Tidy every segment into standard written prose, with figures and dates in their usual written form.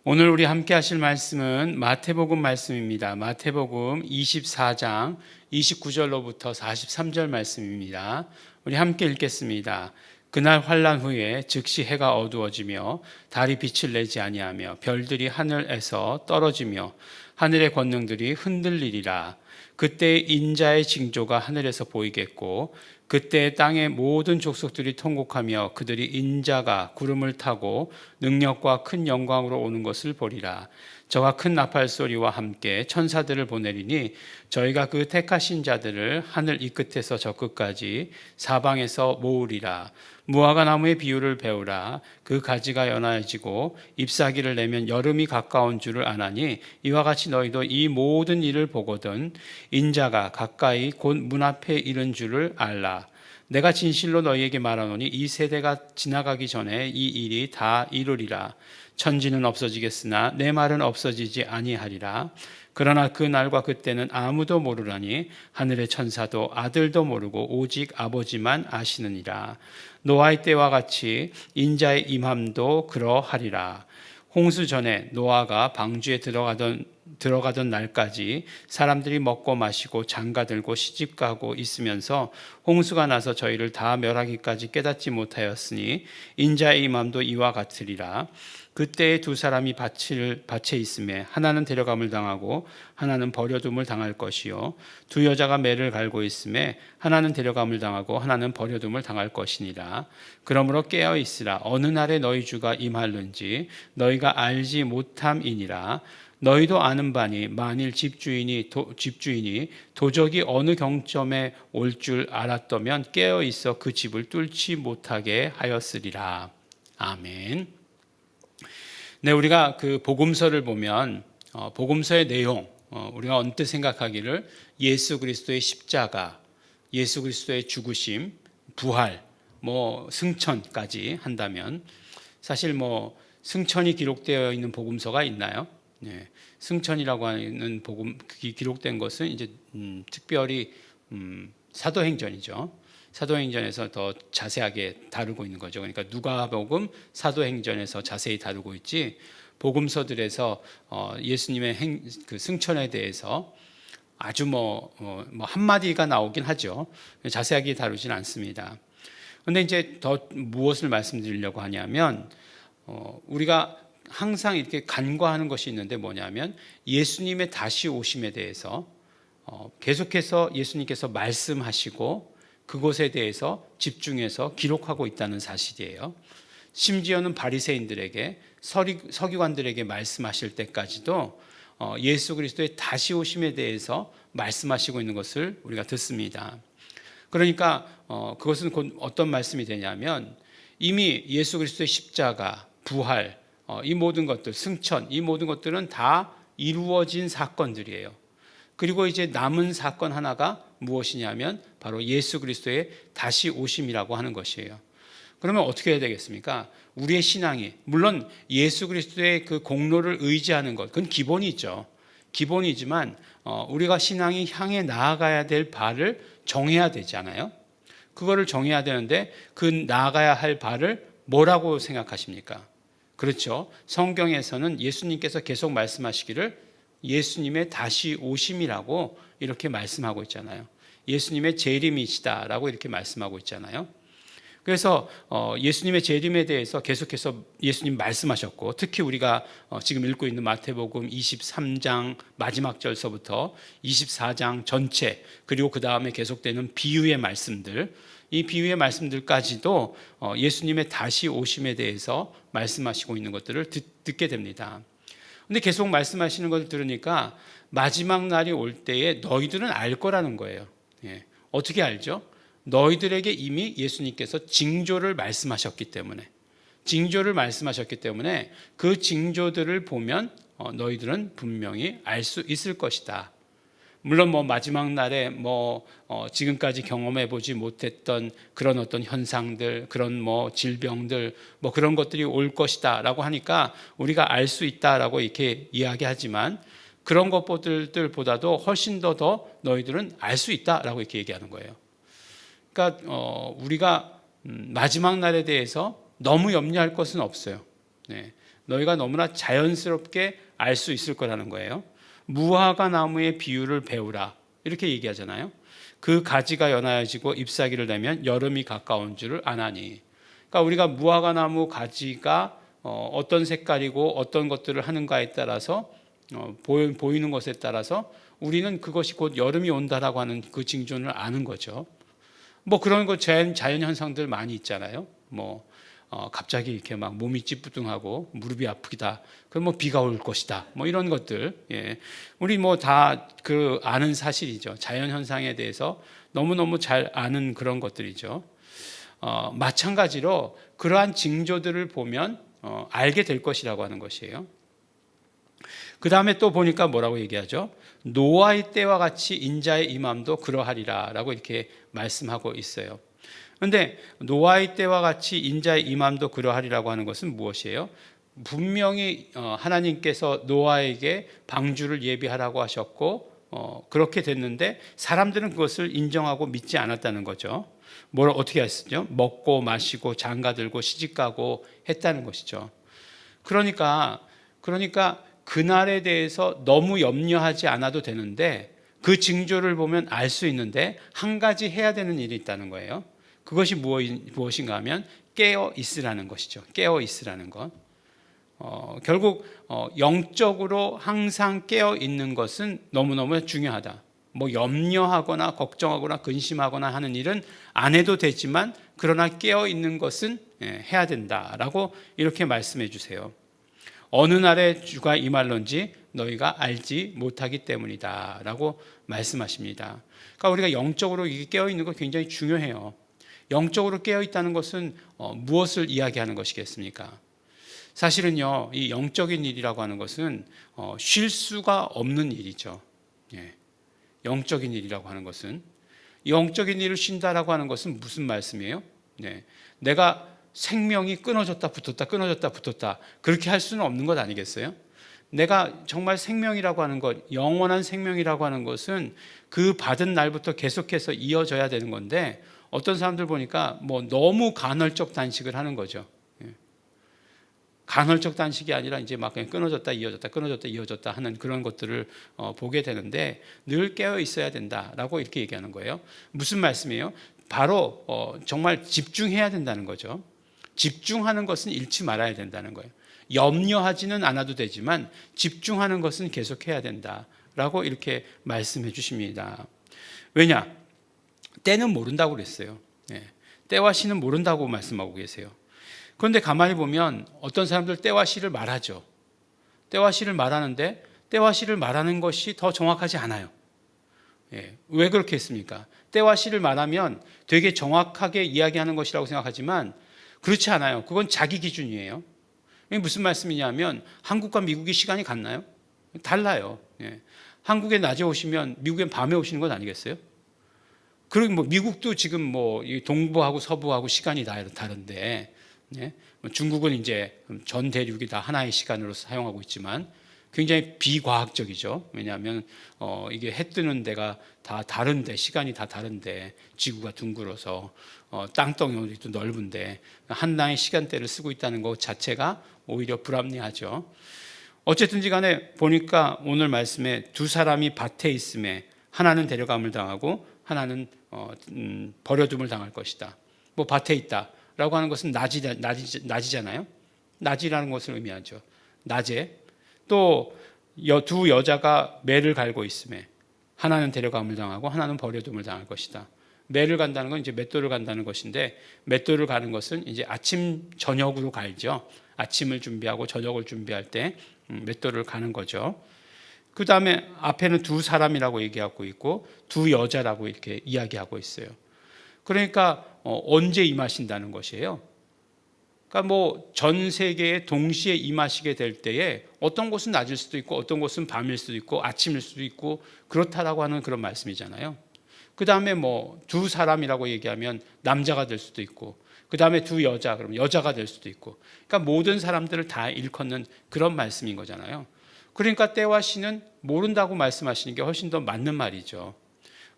오늘 우리 함께 하실 말씀은 마태복음 말씀입니다. 마태복음 24장 29절로부터 43절 말씀입니다. 우리 함께 읽겠습니다. 그날 환란 후에 즉시 해가 어두워지며 달이 빛을 내지 아니하며 별들이 하늘에서 떨어지며 하늘의 권능들이 흔들리리라. 그때 인자의 징조가 하늘에서 보이겠고 그때 땅의 모든 족속들이 통곡하며 그들이 인자가 구름을 타고 능력과 큰 영광으로 오는 것을 보리라. 저와 큰 나팔 소리와 함께 천사들을 보내리니 저희가 그 택하신 자들을 하늘 이 끝에서 저 끝까지 사방에서 모으리라. 무화과 나무의 비유를 배우라. 그 가지가 연하여지고 잎사귀를 내면 여름이 가까운 줄을 아나니 이와 같이 너희도 이 모든 일을 보거든 인자가 가까이 곧 문 앞에 이른 줄을 알라. 내가 진실로 너희에게 말하노니 이 세대가 지나가기 전에 이 일이 다 이루리라. 천지는 없어지겠으나 내 말은 없어지지 아니하리라. 그러나 그 날과 그때는 아무도 모르라니 하늘의 천사도 아들도 모르고 오직 아버지만 아시느니라. 노아의 때와 같이 인자의 임함도 그러하리라. 홍수 전에 노아가 방주에 들어가던 날까지 사람들이 먹고 마시고 장가들고 시집가고 있으면서 홍수가 나서 저희를 다 멸하기까지 깨닫지 못하였으니 인자의 임함도 이와 같으리라. 그때에 두 사람이 밭에 있음에 하나는 데려감을 당하고 하나는 버려둠을 당할 것이요 두 여자가 매를 갈고 있음에 하나는 데려감을 당하고 하나는 버려둠을 당할 것이니라. 그러므로 깨어 있으라. 어느 날에 너희 주가 임할는지 너희가 알지 못함이니라. 너희도 아는 바니 만일 집주인이 도적이 어느 경점에 올 줄 알았더면 깨어 있어 그 집을 뚫지 못하게 하였으리라. 아멘. 네, 우리가 그 복음서를 보면 복음서의 내용 우리가 언뜻 생각하기를 예수 그리스도의 십자가, 예수 그리스도의 죽으심, 부활, 승천까지 한다면 사실 승천이 기록되어 있는 복음서가 있나요? 네, 승천이라고 하는 복음 기록된 것은 이제 특별히 사도행전이죠. 사도행전에서 더 자세하게 다루고 있는 거죠. 그러니까 누가복음, 사도행전에서 자세히 다루고 있지 복음서들에서 예수님의 그 승천에 대해서 아주 한마디가 나오긴 하죠. 자세하게 다루진 않습니다. 그런데 이제 더 무엇을 말씀드리려고 하냐면 우리가 항상 이렇게 간과하는 것이 있는데 뭐냐면 예수님의 다시 오심에 대해서 계속해서 예수님께서 말씀하시고 그것에 대해서 집중해서 기록하고 있다는 사실이에요. 심지어는 바리새인들에게 서기관들에게 말씀하실 때까지도 예수 그리스도의 다시 오심에 대해서 말씀하시고 있는 것을 우리가 듣습니다. 그러니까 그것은 곧 어떤 말씀이 되냐면 이미 예수 그리스도의 십자가, 부활, 이 모든 것들, 승천, 이 모든 것들은 다 이루어진 사건들이에요. 그리고 이제 남은 사건 하나가 무엇이냐면 바로 예수 그리스도의 다시 오심이라고 하는 것이에요. 그러면 어떻게 해야 되겠습니까? 우리의 신앙이 물론 예수 그리스도의 그 공로를 의지하는 것, 그건 기본이죠. 기본이지만 우리가 신앙이 향해 나아가야 될 바를 정해야 되잖아요. 그거를 정해야 되는데 그 나아가야 할 바를 뭐라고 생각하십니까? 그렇죠. 성경에서는 예수님께서 계속 말씀하시기를 예수님의 다시 오심이라고 이렇게 말씀하고 있잖아요. 예수님의 재림이시다라고 이렇게 말씀하고 있잖아요. 그래서 예수님의 재림에 대해서 계속해서 예수님 말씀하셨고 특히 우리가 지금 읽고 있는 마태복음 23장 마지막 절서부터 24장 전체 그리고 그 다음에 계속되는 비유의 말씀들 이 비유의 말씀들까지도 예수님의 다시 오심에 대해서 말씀하시고 있는 것들을 듣게 됩니다. 근데 계속 말씀하시는 것을 들으니까 마지막 날이 올 때에 너희들은 알 거라는 거예요. 어떻게 알죠? 너희들에게 이미 예수님께서 징조를 말씀하셨기 때문에 그 징조들을 보면 너희들은 분명히 알 수 있을 것이다. 물론 마지막 날에 지금까지 경험해 보지 못했던 그런 어떤 현상들, 그런 질병들, 그런 것들이 올 것이다라고 하니까 우리가 알 수 있다라고 이렇게 이야기하지만 그런 것들보다도 훨씬 더 너희들은 알 수 있다라고 이렇게 얘기하는 거예요. 그러니까 우리가 마지막 날에 대해서 너무 염려할 것은 없어요. 네. 너희가 너무나 자연스럽게 알 수 있을 거라는 거예요. 무화과 나무의 비유를 배우라 이렇게 얘기하잖아요. 그 가지가 연하여지고 잎사귀를 내면 여름이 가까운 줄을 아나니. 그러니까 우리가 무화과 나무 가지가 어떤 색깔이고 어떤 것들을 하는가에 따라서 보이는 것에 따라서 우리는 그것이 곧 여름이 온다라고 하는 그 징조를 아는 거죠. 뭐 그런 거 자연 현상들 많이 있잖아요. 뭐 갑자기 이렇게 막 몸이 찌뿌둥하고 무릎이 아프다. 그럼 뭐 비가 올 것이다. 뭐 이런 것들. 예. 우리 뭐 다 그 아는 사실이죠. 자연 현상에 대해서 너무너무 잘 아는 그런 것들이죠. 마찬가지로 그러한 징조들을 보면 알게 될 것이라고 하는 것이에요. 그 다음에 또 보니까 뭐라고 얘기하죠? 노아의 때와 같이 인자의 임함도 그러하리라 라고 이렇게 말씀하고 있어요. 그런데 노아의 때와 같이 인자의 임함도 그러하리라고 하는 것은 무엇이에요? 분명히 하나님께서 노아에게 방주를 예비하라고 하셨고 그렇게 됐는데 사람들은 그것을 인정하고 믿지 않았다는 거죠. 뭘 어떻게 했었죠? 먹고 마시고 장가들고 시집가고 했다는 것이죠. 그러니까 그날에 대해서 너무 염려하지 않아도 되는데 그 징조를 보면 알 수 있는데 한 가지 해야 되는 일이 있다는 거예요. 그것이 무엇인가 하면 깨어 있으라는 것이죠. 깨어 있으라는 것. 결국 영적으로 항상 깨어 있는 것은 너무너무 중요하다. 뭐 염려하거나 걱정하거나 근심하거나 하는 일은 안 해도 되지만 그러나 깨어 있는 것은 해야 된다라고 이렇게 말씀해 주세요. 어느 날에 주가 임할런지 너희가 알지 못하기 때문이다 라고 말씀하십니다. 그러니까 우리가 영적으로 깨어 있는 거 굉장히 중요해요. 영적으로 깨어 있다는 것은 무엇을 이야기하는 것이겠습니까? 사실은요, 이 영적인 일이라고 하는 것은 쉴 수가 없는 일이죠. 예. 영적인 일이라고 하는 것은 영적인 일을 쉰다라고 하는 것은 무슨 말씀이에요? 네. 내가 생명이 끊어졌다 붙었다 그렇게 할 수는 없는 것 아니겠어요? 내가 정말 생명이라고 하는 것, 영원한 생명이라고 하는 것은 그 받은 날부터 계속해서 이어져야 되는 건데 어떤 사람들 보니까 뭐 너무 간헐적 단식을 하는 거죠. 간헐적 단식이 아니라 이제 막 그냥 끊어졌다 이어졌다 하는 그런 것들을 보게 되는데 늘 깨어 있어야 된다라고 이렇게 얘기하는 거예요. 무슨 말씀이에요? 바로 정말 집중해야 된다는 거죠. 집중하는 것은 잃지 말아야 된다는 거예요. 염려하지는 않아도 되지만 집중하는 것은 계속해야 된다라고 이렇게 말씀해 주십니다. 왜냐? 때는 모른다고 그랬어요. 때와 시는 모른다고 말씀하고 계세요. 그런데 가만히 보면 어떤 사람들 때와 시를 말하죠. 때와 시를 말하는데 때와 시를 말하는 것이 더 정확하지 않아요. 왜 그렇게 했습니까? 때와 시를 말하면 되게 정확하게 이야기하는 것이라고 생각하지만 그렇지 않아요. 그건 자기 기준이에요. 이게 무슨 말씀이냐면 한국과 미국이 시간이 같나요? 달라요. 한국에 낮에 오시면 미국엔 밤에 오시는 건 아니겠어요? 그리고 뭐 미국도 지금 뭐 동부하고 서부하고 시간이 다른데 중국은 이제 전 대륙이 다 하나의 시간으로 사용하고 있지만 굉장히 비과학적이죠. 왜냐하면 이게 해 뜨는 데가 다 다른데 시간이 다 다른데 지구가 둥글어서 땅덩어리도 넓은데 하나의 시간대를 쓰고 있다는 것 자체가 오히려 불합리하죠. 어쨌든지 간에 보니까 오늘 말씀에 두 사람이 밭에 있음에 하나는 데려감을 당하고 하나는 버려둠을 당할 것이다. 뭐 밭에 있다라고 하는 것은 낮이잖아요. 낮이라는 것을 의미하죠. 낮에 또 두 여자가 매를 갈고 있음에 하나는 데려감을 당하고 하나는 버려둠을 당할 것이다. 매를 간다는 건 이제 맷돌을 간다는 것인데 맷돌을 가는 것은 이제 아침 저녁으로 갈죠. 아침을 준비하고 저녁을 준비할 때 맷돌을 가는 거죠. 그 다음에 앞에는 두 사람이라고 얘기하고 있고 두 여자라고 이렇게 이야기하고 있어요. 그러니까 언제 임하신다는 것이에요. 그러니까 뭐 전 세계에 동시에 임하시게 될 때에 어떤 곳은 낮일 수도 있고 어떤 곳은 밤일 수도 있고 아침일 수도 있고 그렇다라고 하는 그런 말씀이잖아요. 그 다음에 뭐 두 사람이라고 얘기하면 남자가 될 수도 있고 그 다음에 두 여자 그러면 여자가 될 수도 있고 그러니까 모든 사람들을 다 일컫는 그런 말씀인 거잖아요. 그러니까 때와 시는 모른다고 말씀하시는 게 훨씬 더 맞는 말이죠.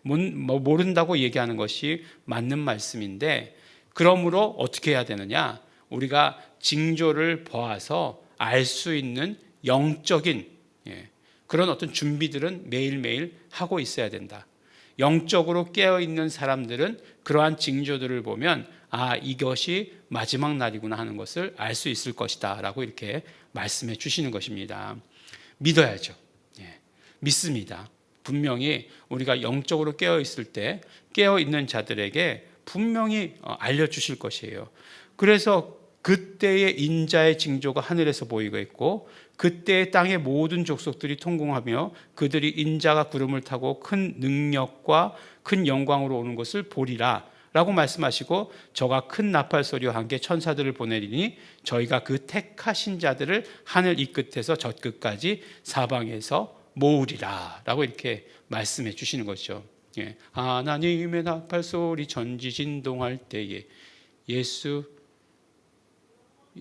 모른다고 얘기하는 것이 맞는 말씀인데 그러므로 어떻게 해야 되느냐? 우리가 징조를 보아서 알 수 있는 영적인 그런 어떤 준비들은 매일매일 하고 있어야 된다. 영적으로 깨어있는 사람들은 그러한 징조들을 보면 이것이 마지막 날이구나 하는 것을 알 수 있을 것이다 라고 이렇게 말씀해 주시는 것입니다. 믿어야죠. 믿습니다. 분명히 우리가 영적으로 깨어있을 때 깨어있는 자들에게 분명히 알려주실 것이에요. 그래서 그때의 인자의 징조가 하늘에서 보이고 있고 그때의 땅의 모든 족속들이 통곡하며 그들이 인자가 구름을 타고 큰 능력과 큰 영광으로 오는 것을 보리라 라고 말씀하시고 저가 큰 나팔 소리와 함께 천사들을 보내리니 저희가 그 택하신 자들을 하늘 이 끝에서 저 끝까지 사방에서 모으리라 라고 이렇게 말씀해 주시는 것이죠. 하나님의 나팔 소리 전지 진동할 때에 예수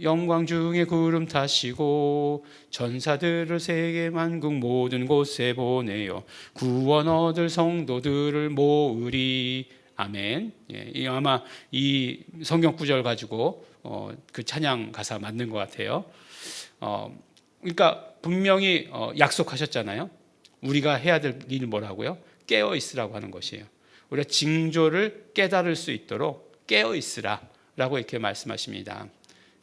영광 중에 구름 타시고 전사들을 세계 만국 모든 곳에 보내요 구원 얻을 성도들을 모으리. 아멘. 아마 이 성경 구절 가지고 그 찬양 가사 맞는 것 같아요. 그러니까 분명히 약속하셨잖아요. 우리가 해야 될 일이 뭐라고요? 깨어 있으라고 하는 것이에요. 우리가 징조를 깨달을 수 있도록 깨어 있으라라고 이렇게 말씀하십니다.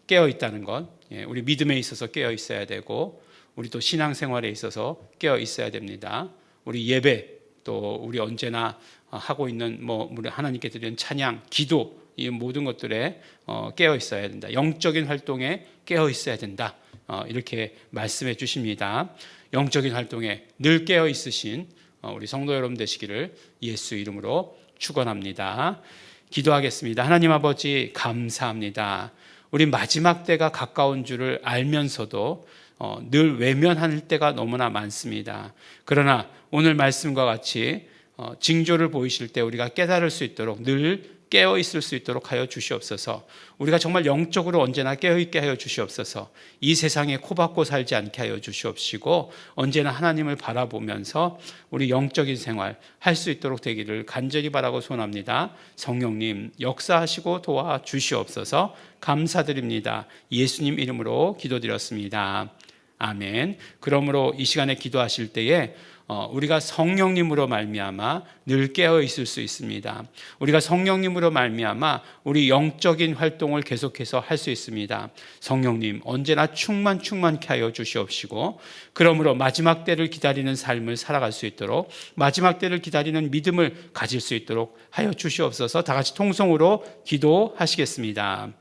깨어 있다는 건 우리 믿음에 있어서 깨어 있어야 되고 우리 또 신앙생활에 있어서 깨어 있어야 됩니다. 우리 예배 또 우리 언제나 하고 있는 우리 하나님께 드리는 찬양, 기도 이 모든 것들에 깨어 있어야 된다. 영적인 활동에 깨어 있어야 된다. 이렇게 말씀해 주십니다. 영적인 활동에 늘 깨어 있으신 우리 성도 여러분 되시기를 예수 이름으로 축원합니다. 기도하겠습니다. 하나님 아버지 감사합니다. 우리 마지막 때가 가까운 줄을 알면서도 늘 외면할 때가 너무나 많습니다. 그러나 오늘 말씀과 같이 징조를 보이실 때 우리가 깨달을 수 있도록 늘 깨어 있을 수 있도록 하여 주시옵소서. 우리가 정말 영적으로 언제나 깨어 있게 하여 주시옵소서. 이 세상에 코박고 살지 않게 하여 주시옵시고 언제나 하나님을 바라보면서 우리 영적인 생활 할 수 있도록 되기를 간절히 바라고 소원합니다. 성령님 역사하시고 도와 주시옵소서. 감사드립니다. 예수님 이름으로 기도드렸습니다. 아멘. 그러므로 이 시간에 기도하실 때에 우리가 성령님으로 말미암아 늘 깨어 있을 수 있습니다. 우리가 성령님으로 말미암아 우리 영적인 활동을 계속해서 할 수 있습니다. 성령님 언제나 충만케 하여 주시옵시고 그러므로 마지막 때를 기다리는 삶을 살아갈 수 있도록 마지막 때를 기다리는 믿음을 가질 수 있도록 하여 주시옵소서. 다 같이 통성으로 기도하시겠습니다.